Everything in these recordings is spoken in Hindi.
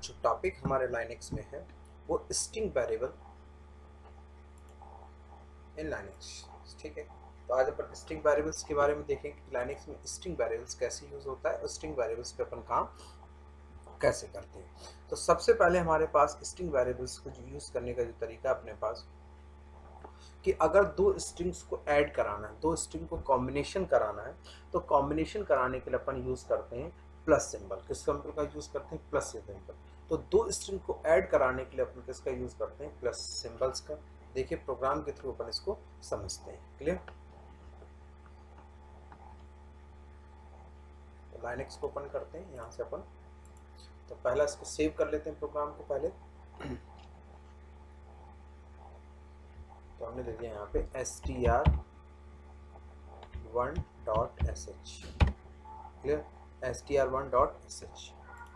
जो टॉपिक हमारे लाइनेक्स में है वो स्ट्रिंग वेरिएबल इन लाइनेक्स। ठीक है, तो आज अपन स्ट्रिंग वेरिएबल्स के बारे में देखेंगे कि लाइनेक्स में स्ट्रिंग वेरिएबल्स कैसे यूज होता है और स्ट्रिंग वेरिएबल्स पे अपन काम कैसे करते हैं। तो सबसे पहले हमारे पास स्ट्रिंग वेरिएबल्स को यूज करने का जो तरीका अपने पास कि अगर दो स्ट्रिंग्स को ऐड कराना है, दो स्ट्रिंग को कॉम्बिनेशन कराना है, तो कॉम्बिनेशन कराने के लिए अपन यूज करते हैं प्लस सिंबल। किस सिंबल का यूज करते हैं? Plus symbol. तो दो स्ट्रिंग को ऐड कराने के लिए अपन किसका यूज करते हैं? प्लस सिंबल्स का। देखिए प्रोग्राम के थ्रू अपन इसको समझते हैं। क्लियर? तो लाइनेक्स को ओपन करते हैं यहाँ से अपन। तो पहला इसको सेव कर लेते हैं प्रोग्राम को पहले। तो हमने दे दिया यहाँ पे str1.sh। क्लियर? str1.sh।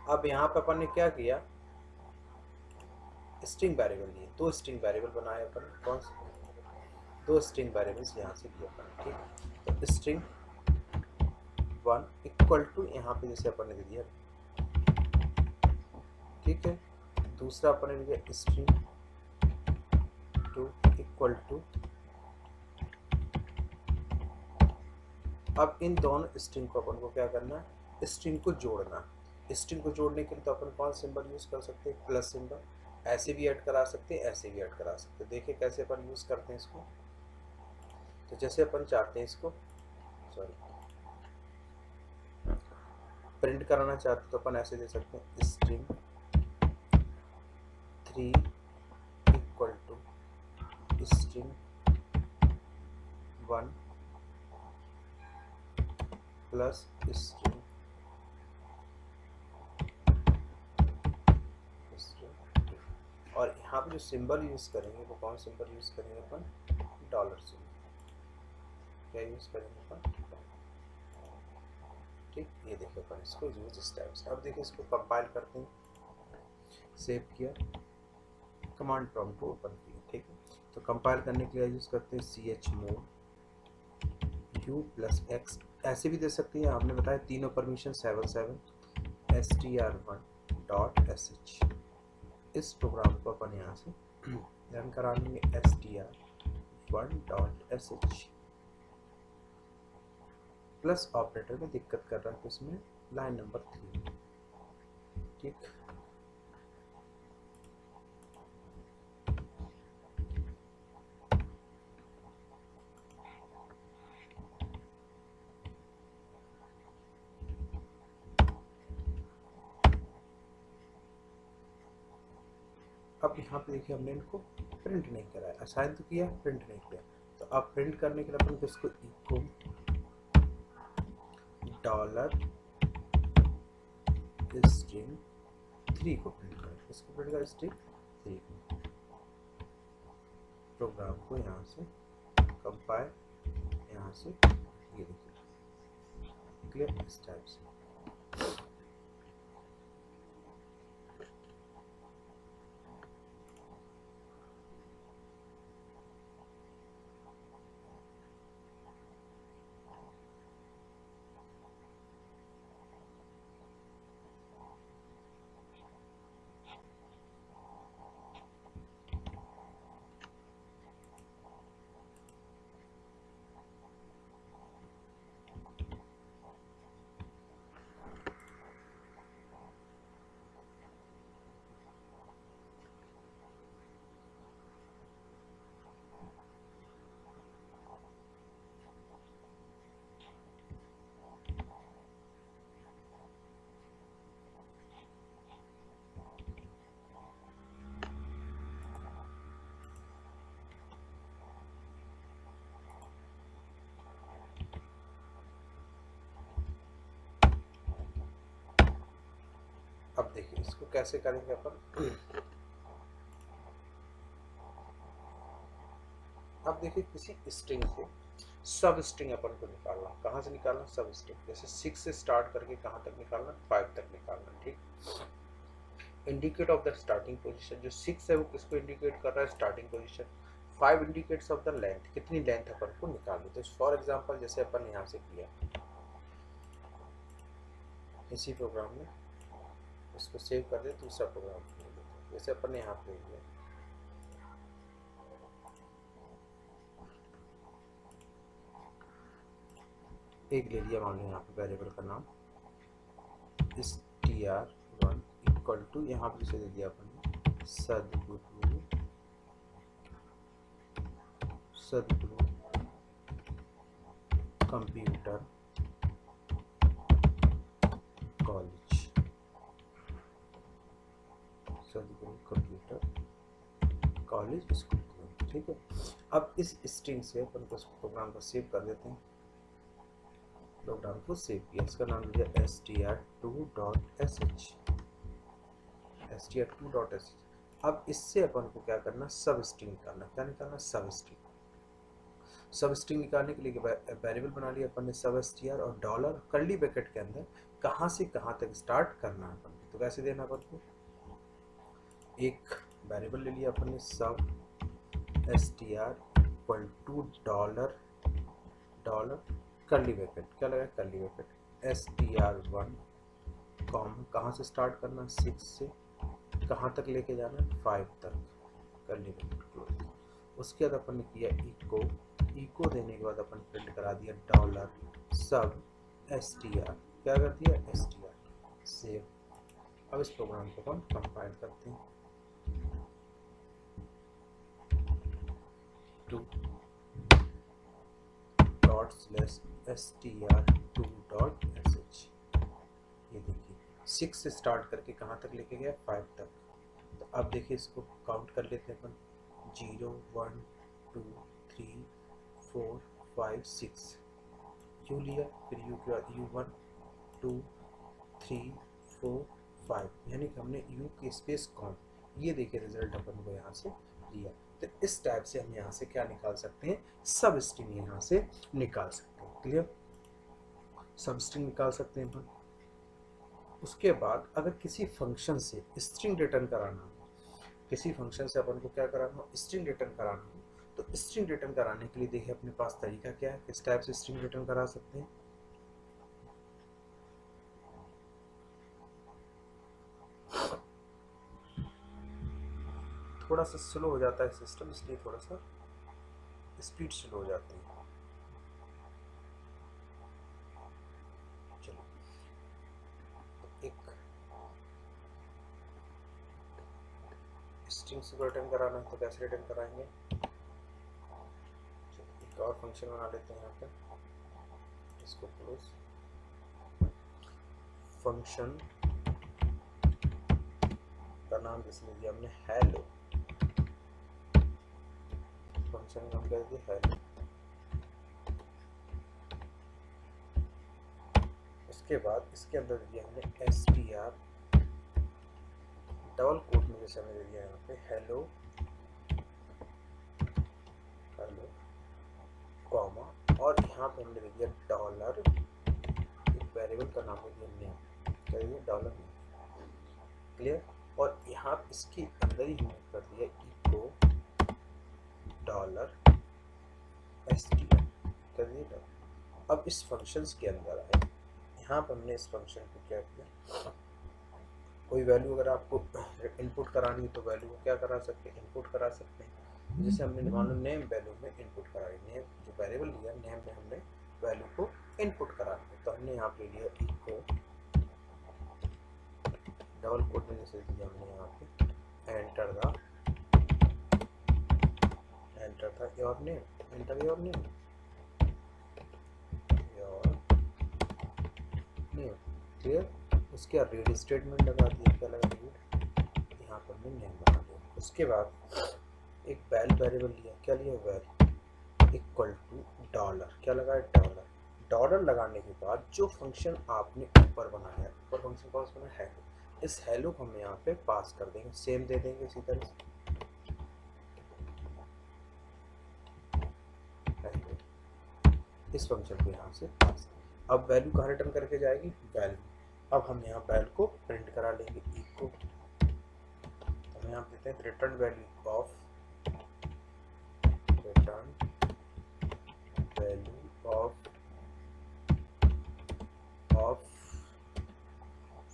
अब यहाँ पे अपन ने क्या किया? स्ट्रिंग वेरिएबल लिए, दो स्ट्रिंग वेरिएबल बनाए अपन। कौन से? दो स्ट्रिंग वेरिएबल्स यहाँ से किए अपन। ठीक, तो स्ट्रिंग 1 इक्वल टू यहाँ पे जैसे अपन ने दे दिया। ठीक है, दूसरा अपन ने दिया स्ट्रिंग 2 इक्वल टू। अब इन दोनों स्ट्रिंग को अपन को क्या करना है? स्ट्रिंग को जोड़ना। स्ट्रिंग को जोड़ने के लिए तो अपन कौन सिंबल यूज कर सकते हैं? Plus symbol. ऐसे भी ऐड करा सकते हैं, ऐसे भी ऐड करा सकते हैं। देखिए कैसे अपन यूज करते हैं इसको। तो जैसे अपन चाहते हैं इसको, सॉरी, प्रिंट कराना चाहते हैं तो अपन ऐसे दे सकते हैं string 3 equal to string 1 plus string. और यहाँ पे जो सिंबल यूज करेंगे वो कौन सिंबल यूज करेंगे अपन? Dollar symbol. क्या यूज करेंगे अपन? ठीक, ये देखिए अपन इसको यूज इस टाइप से। अब देखिए इसको कंपाइल करते हैं। सेव किया, कमांड प्रॉम्प्ट को ओपन किया। ठीक है, तो कंपाइल करने के लिए यूज करते हैं chmod u+x। ऐसे भी दे सकते हैं, आपने बताया तीनों परमिशन 7 str1.sh। इस प्रोग्राम को अपन यहाँ से रन करा लेंगे str1.sh। प्लस ऑपरेटर में दिक्कत कर रहा है तो इसमें लाइन नंबर 3। ठीक, अब यहाँ पे देखिए हमने इनको प्रिंट नहीं कराया, असाइन तो किया, प्रिंट नहीं किया। तो अब प्रिंट करने के लिए अपन इसको इको डॉलर स्ट्रिंग 3 को प्रिंट करें। इसको प्रिंट करें स्ट्रिंग 3 को। प्रोग्राम को यहाँ से कंपाइल, यहाँ से ये देखिए क्लियर इस टाइप से। अब देखिए इसको कैसे करेंगे अपन। अब देखिए किसी स्ट्रिंग से सब स्ट्रिंग अपन को निकालना। कहाँ से निकालना? सब स्ट्रिंग। जैसे 6 से स्टार्ट करके कहाँ तक निकालना? 5 तक निकालना। ठीक, indicate of the starting position. जो 6 है वो किसको इंडिकेट कर रहा है? Starting position. 5 indicates of the length, कितनी लेंथ अपन को निकालनी। तो फॉर एग्जांपल जैसे अपन यहाँ से किया इसी प्रोग्राम में इसको सेव कर दे, दूसरा प्रोग्राम ले लेते हैं। जैसे अपन ने यहाँ पे लिया एक ले लिया, मान लो यहाँ पे वेरिएबल का नाम str1 इक्वल टू, यहाँ पे इसे दे दिया अपन ने सदगुरु कंप्यूटर कॉलेज, सदगुरु कंप्यूटर कॉलेज स्कूल। ठीक है, अब इस स्ट्रिंग से अपन को प्रोग्राम को सेव कर देते हैं। प्रोग्राम को सेव किया, इसका नाम दिया str2.sh, str2.sh। अब इससे अपन को क्या करना, सब स्ट्रिंग निकालना। क्या निकालना, सब स्ट्रिंग। सब स्ट्रिंग निकालने के लिए वेरिएबल बना लिया अपन ने सब str, और डॉलर कर्ली ब्रैकेट के अंदर कहाँ से कहाँ तक स्टार्ट करना है अपन को। तो कैसे देना अपन को, एक वेरिएबल ले लिया अपन ने सब str equal to dollar curly bracket, क्या लगा कर्ली ब्रैकेट str1 कॉम, कहाँ से स्टार्ट करना 6 से कहाँ तक लेके जाना 5 तक, कर्ली ब्रैकेट क्लोज। उसके बाद अपन ने किया इको देने के बाद अपन प्रिंट करा दिया डॉलर सब str, क्या कर दिया str, सेव। अब इस प्रोग्राम को अपन कंपाइल करते हैं टू str2.sh। ये देखिए 6 से स्टार्ट करके कहाँ तक लेके गया 5 तक। तो अब देखिए इसको काउंट कर लेते हैं अपन, 0 1 2 3 4 5 6 यू लिया, फिर यू के बाद u1 2 3 4 5, यानी कि हमने यू के स्पेस कॉम, ये देखिए रिजल्ट अपन को यहाँ से लिया। तो इस टाइप से हम यहाँ से क्या निकाल सकते हैं, सब स्ट्रिंग यहाँ से निकाल सकते हैं। क्लियर, सब स्ट्रिंग निकाल सकते हैं अपन। उसके बाद अगर किसी फंक्शन से स्ट्रिंग रिटर्न कराना हो, किसी फंक्शन से अपन को क्या कराना हो, स्ट्रिंग रिटर्न कराना हो, तो स्ट्रिंग रिटर्न कराने के लिए देखिए अपने पास तरीका क्या है, किस टाइप से स्ट्रिंग रिटर्न करा सकते हैं। थोड़ा सा स्लो हो जाता है सिस्टम, इसलिए थोड़ा सा स्पीड स्लो हो जाती है। चलो, एक स्ट्रिंग से रिटर्न कराना है तो कैसे रिटर्न कराएंगे, एक और फंक्शन बना लेते हैं यहाँ पे, इसको क्लोज। फंक्शन का नाम जिसमें दिया हमने हेलो, फंक्शन का नाम क्या दिया हेलो। उसके बाद इसके अंदर दिया हमने str डबल कोट में, जैसे हमने दिया यहाँ पे हेलो कॉमा, और यहाँ पे हमने दिया डॉलर, एक वेरिएबल का नाम है दिया नेम, क्या दिया डॉलर नेम। क्लियर, और यहाँ इसके अंदर ही हमने कर दिया इको डॉलर str, कर दिया डॉलर। अब इस फंक्शंस के अंदर आए, यहाँ पर हमने इस फंक्शन को क्या किया, कोई वैल्यू अगर आपको इनपुट करानी है तो वैल्यू को क्या करा सकते हैं, इनपुट करा सकते हैं। जैसे हमने मान लो नेम वैल्यू में इनपुट कराई, नेम जो वेरिएबल लिया, नेम में हमने वैल्यू को इनपुट कराना है, तो हमने यहाँ पे लिया इको डबल कोट में, जैसे दिया हमने यहाँ पे एंटर था your name, enter your name, clear. उसके बाद रीड स्टेटमेंट लगा दिया, क्या लगा रीड, यहाँ पर हमने नेम बना दिया। उसके बाद एक वैल वेरिएबल लिया, क्या लिया वैल इक्वल टू डॉलर, क्या लगा डॉलर। डॉलर लगाने के बाद जो फंक्शन आपने ऊपर बनाया, ऊपर फंक्शन कौन सा बना हेलो, इस हेलो को हम यहाँ पे पास कर देंगे, सेम दे देंगे इसी तरह से हेलो, इस फंक्शन को यहाँ से पास। अब वैल्यू कहाँ रिटर्न करके जाएगी, वैल्यू। अब हम यहाँ वैल्यू को प्रिंट करा लेंगे इको, तो हम यहाँ देते हैं return value of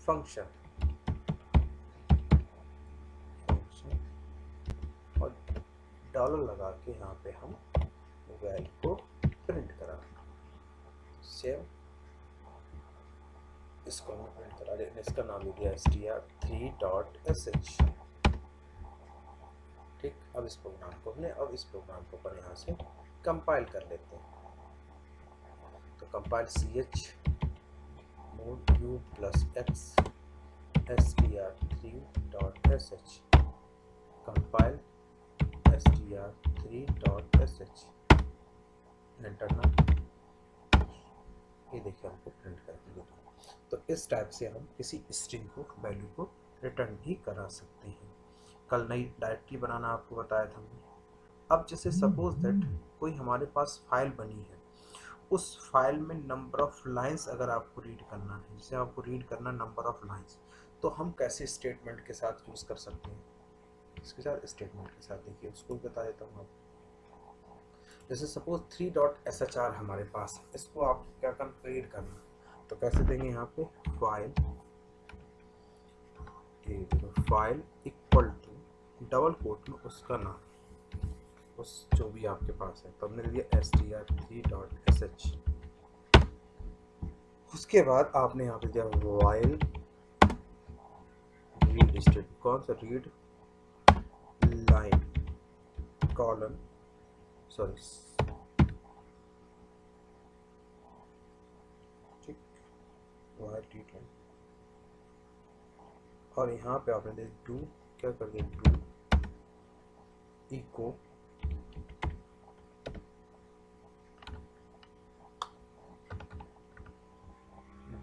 function, dollar लगा के यहाँ पे हम वैल्यू को प्रिंट करा। सेव, इसको हमने प्रिंट करा, इसका नाम दे दिया str3.sh। ठीक, अब इस प्रोग्राम को इस प्रोग्राम को अपन यहाँ से कंपाइल कर लेते हैं। तो compile ch mod u+x str3.sh, compile str3.sh, enter ना। ये देखिए हमको प्रिंट करके देता। तो इस टाइप से हम किसी स्ट्रिंग को वैल्यू को रिटर्न भी करा सकते हैं। कल नई डायरेक्टरी बनाना आपको बताया था हमने। अब जैसे सपोज दैट कोई हमारे पास फाइल बनी है, उस फाइल में नंबर ऑफ लाइंस अगर आपको रीड करना है, जैसे आपको रीड करना नंबर ऑफ लाइंस, तो हम कैसे स्टेटमेंट के साथ यूज़ कर सकते हैं? इसके साथ स्टेटमेंट के साथ देखिए, उसको बता देता हूँ आपको। जैसे सपोज 3.sh हमारे पास है, इसको आप क्या करना, रीड करना, तो कैसे देंगे? यहाँ पे file equal to double quote में उसका नाम, उस जो भी आपके पास है, तो हमने दिया str3.sh। उसके बाद आपने यहाँ पे दिया वाइल रीड स्टेट, कौन सा? रीड लाइन कॉलन, सॉरी ठीक, वाइल रीड लाइन, और यहाँ पे आपने दे डू, क्या कर दिया?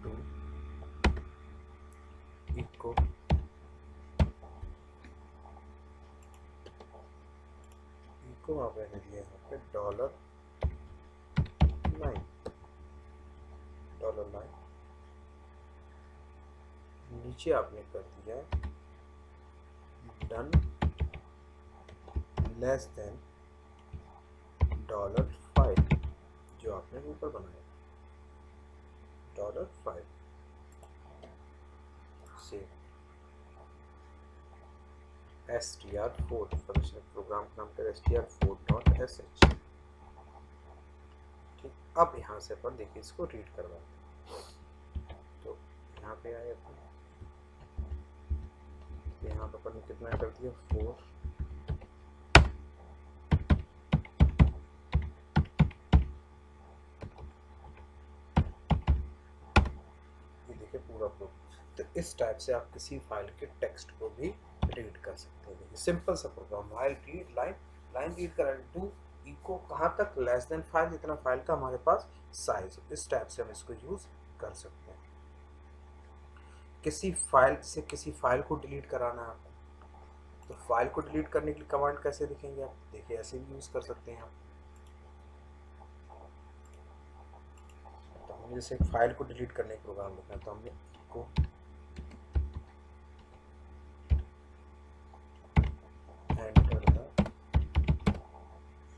डू इको इको आपने दिया यहाँ पे $9, नीचे आपने कर दिया डन लेस देन $5, जो आपने ऊपर बनाया $5 से str4, प्रोग्राम का नाम कर str4.sh। ठीक, अब यहाँ से अपन देखिए इसको रीड करवाते हैं। तो यहाँ पे आए अपन, यहाँ पर अपन ने कितना कर दिया? 4, ये देखिए पूरा प्रोग्राम। तो इस टाइप से आप किसी फाइल के टेक्स्ट को भी रीड कर सकते हैं। देखिए सिंपल सा program, while read line read कर टू इको कहाँ तक? लेस देन 5, जितना फाइल का हमारे पास साइज। इस टाइप से हम इसको यूज कर सकते हैं। किसी फाइल से किसी फाइल को डिलीट कराना है आपको, तो फाइल को डिलीट करने के लिए कमांड कैसे लिखेंगे आप? देखिए ऐसे भी यूज कर सकते हैं आप। तो हम जैसे फाइल को डिलीट करने का प्रोग्राम लिखना है, तो हमने echo enter the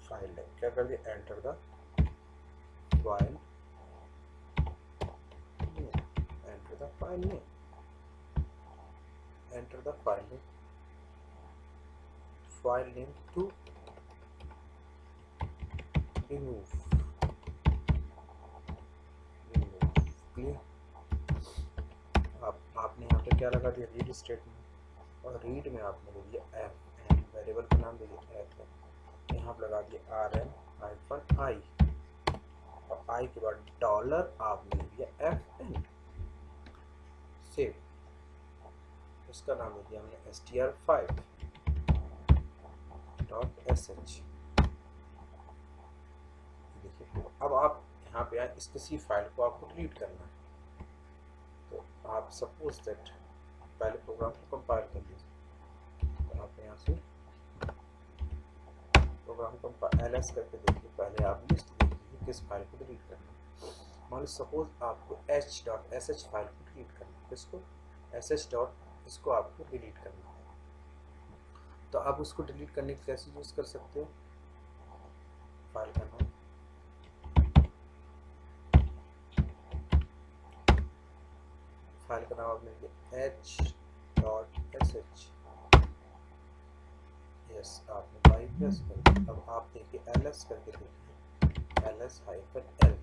file name, क्या कर दिया? Enter the file name, enter the file name, enter the file name to remove clear. आपने यहाँ पे क्या लगा दिया? रीड स्टेटमेंट, और रीड में आपने दे दिया एफ, वेरिएबल का नाम दे दिया एफ, यहाँ पे लगा दिया RM-I, और आई के बाद डॉलर आपने दे दिया FN। सेव, इसका नाम दे दिया हमने str5.sh। देखिए अब आप यहाँ पे आए, इस किसी फाइल को आपको डिलीट करना है, तो आप सपोज दैट पहले प्रोग्राम को कंपाइल कर लीजिए। तो आप यहाँ से प्रोग्राम को ls करके देखिए, पहले आप लिस्ट देखिए किस फाइल को डिलीट करना है। मान लो सपोज आपको h.sh फाइल को डिलीट करना है, इसको इसको आपको डिलीट करना है, तो आप उसको डिलीट करने के कैसे यूज कर सकते हो? फाइल का नाम, फाइल का नाम आपने h.sh, यस, आपने वाई प्रेस कर दिया। अब आप देखिए एल एस करके देखिए, एल एस हाइफन एल,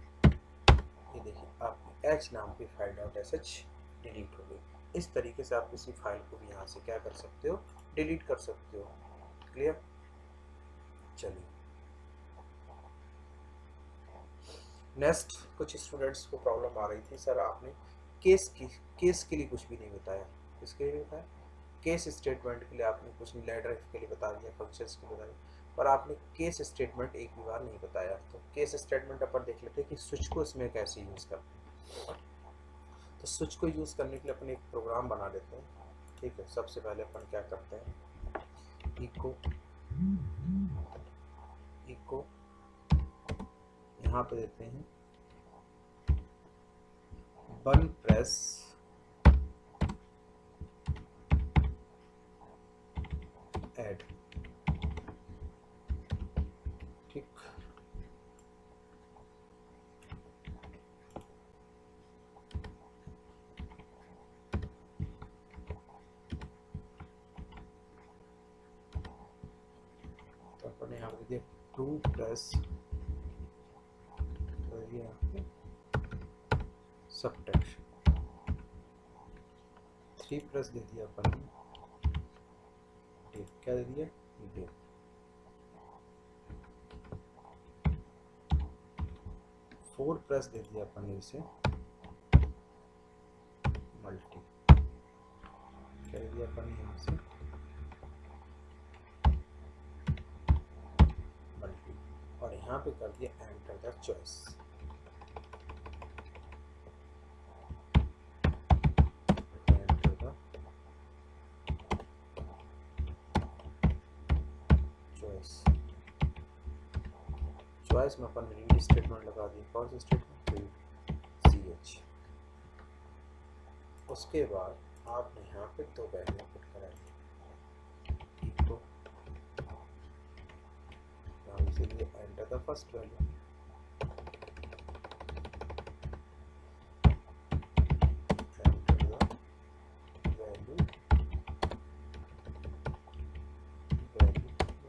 ये देखिए आपकी एच नाम की file dot S H delete हो गई। इस तरीके से आप किसी फाइल को भी यहाँ से क्या कर सकते हो, डिलीट कर सकते हो। क्लियर? चलिए नेक्स्ट, कुछ स्टूडेंट्स को प्रॉब्लम आ रही थी, सर आपने केस के लिए कुछ भी नहीं बताया। किसके लिए बताया? केस स्टेटमेंट के लिए आपने कुछ नहीं, लेटर के लिए बता दिया, फंक्शंस के लिए बता दिया, पर आपने केस स्टेटमेंट एक भी बार नहीं बताया। तो केस स्टेटमेंट अपन देख लेते हैं कि स्विच को इसमें कैसे यूज़ करते हैं। तो स्विच को यूज़ करने के लिए अपन एक प्रोग्राम बना लेते हैं। ठीक है, सबसे पहले अपन क्या करते हैं, इको इको यहाँ पे देते हैं वन प्रेस ऐड। ठीक, तो अपने यहाँ पे दिया two plus subtraction, three plus दे दिया अपन ने डिव, क्या दे दिया डिव, फोर प्लस दे दिया अपन ने इसे मल्टी, क्या दे दिया अपन ने यहाँ से मल्टी, और यहाँ पे कर दिया एंटर द चॉइस। चॉइस में अपन रीड स्टेटमेंट लगा दिए। कौन सा स्टेटमेंट? Read C H. उसके बाद आपने यहाँ पे दो वैल्यू पुट कराई, इको इसीलिए enter the first value, enter the value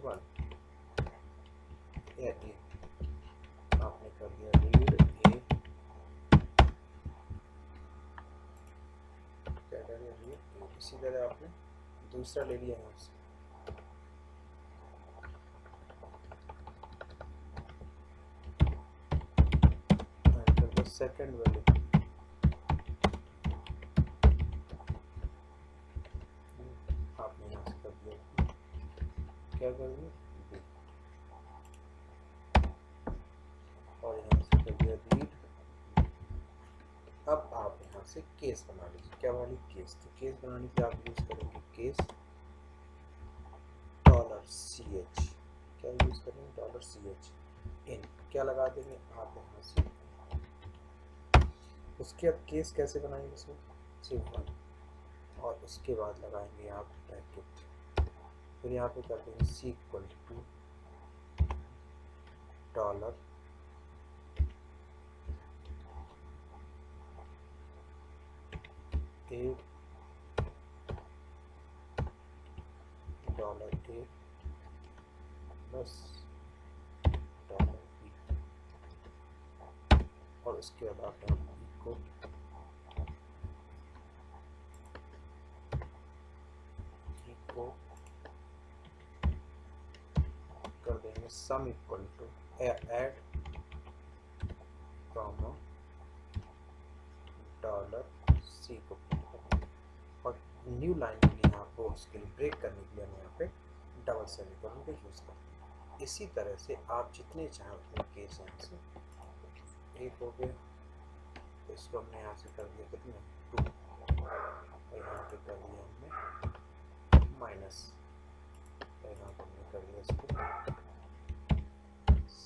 one या ए, आपने कर दिया रीड ए, क्या कर दिया रीड ए। इसी तरह आपने दूसरा ले लिया यहाँ से, एंटर द सेकंड वैल्यू, आपने यहाँ से कर दिया, क्या कर दिया बी, और यहाँ से कर दिया रीड। अब आप यहाँ से केस बना लीजिए, क्या वाली केस? तो केस बनाने के लिए आप यूज करेंगे केस $ch, क्या यूज करेंगे $ch इन, क्या लगा देंगे आप यहाँ से। उसके बाद केस कैसे बनाएंगे इसमें, सिर्फ वन, और उसके बाद लगाएंगे आप ब्रैकेट, फिर यहाँ पे कर देंगे C equal to dollar A plus dollar B, और उसके बाद आप इको कर देंगे sum equal to add comma $c को, और न्यू लाइन के लिए आपको उसके लिए ब्रेक करने के लिए हम यहाँ पे डबल सेमीकोलन का यूज़ करते हैं। इसी तरह से आप जितने चाहें उतने केस यहाँ से, एक हो गया, तो इसको हमने यहाँ से कर दिया कितने 2, और यहाँ पे कर दिया हमने माइनस, और यहाँ पे हमने कर दिया इसको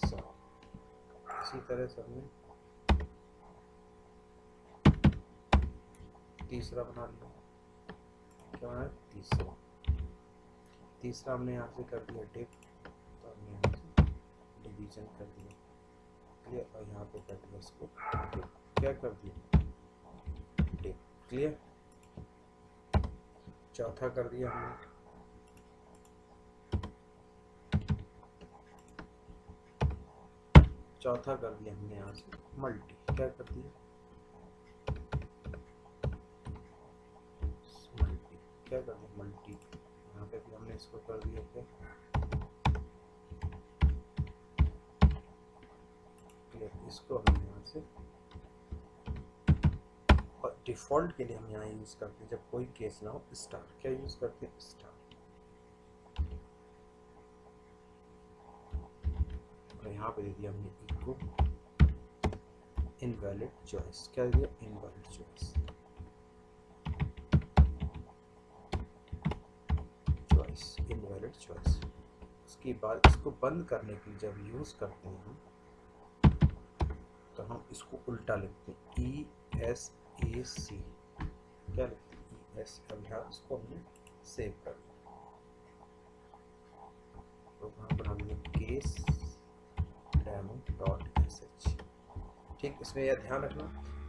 सम। इसी तरह से हमने तीसरा बना लिया, क्या बना तीसरा हमने यहाँ से कर दिया डिव, तो हमने यहाँ से डिवीजन कर दिया, क्लियर, और यहाँ पे कर दिया इसको डिव, क्या कर दिया डिव, क्लियर। चौथा कर दिया हमने चौथा कर दिया हमने यहाँ से मल्टी, क्या कर दिया मल्टी, क्या कर दिया मल्टी, यहाँ पे भी हमने इसको कर दिया क्या क्लियर, इसको हमने यहाँ से, और डिफॉल्ट के लिए हम यहाँ यूज करते हैं जब कोई केस ना हो स्टार, क्या यूज करते हैं स्टार, और यहाँ पे दे दिया हमने इक्वल इनवैलिड चॉइस, क्या दिया इनवैलिड चॉइस, इनवैलिड चॉइस। उसके बाद इसको बंद करने के लिए जब यूज करते हैं हम, तो हम इसको उल्टा लिखते हैं ESAC, क्या लिखते हैं ES, अब यहाँ इसको हमने सेव कर दिया, तो वहाँ पर हमने केस demo.sh, ठीक। इसमें यह ध्यान रखना,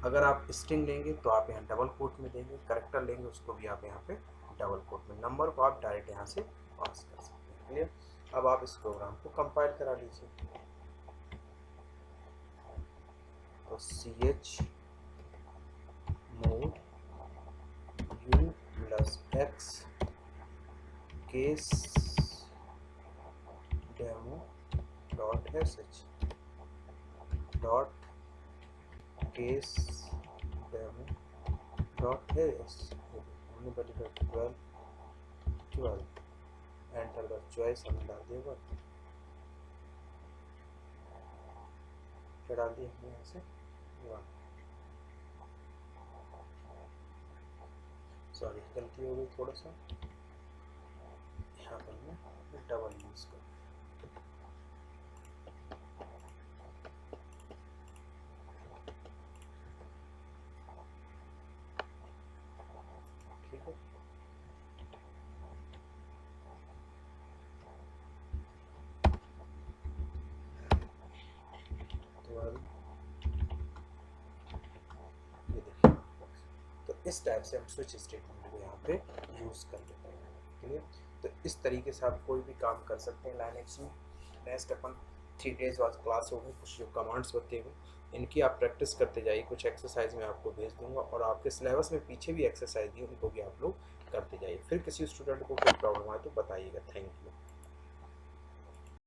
अगर आप स्ट्रिंग लेंगे तो आप यहाँ डबल कोट में देंगे, करेक्टर लेंगे उसको भी आप यहाँ पे डबल कोट में, नंबर को आप डायरेक्ट यहाँ से पास कर सकते हैं, क्लियर। अब आप इस प्रोग्राम को कंपाइल करा लीजिए, तो chmod u+x case demo.sh case demo.as, हमने पहले 12 एंटर द चॉइस हमने डाल दिया, क्या डाल दिया हमने यहाँ से 1, सॉरी गलती हो गई थोड़ा सा, यहाँ पर मैं डबल यूज कर, ठीक है। तो ये देखिए, तो इस टाइप से हम स्विच स्टेटमेंट को यहाँ पे यूज कर लेते हैं, क्लियर। तो इस तरीके से आप कोई भी काम कर सकते हैं लाइनेक्स में। नेक्स्ट अपन 3 डेज बाद क्लास होगी, कुछ जो कमांड्स बताए हुए इनकी आप प्रैक्टिस करते जाइए, कुछ एक्सरसाइज में आपको भेज दूंगा, और आपके सिलेबस में पीछे भी एक्सरसाइज दी उनको भी आप लोग करते जाइए। फिर किसी स्टूडेंट को कोई प्रॉब्लम आए तो बताइएगा। Thank you.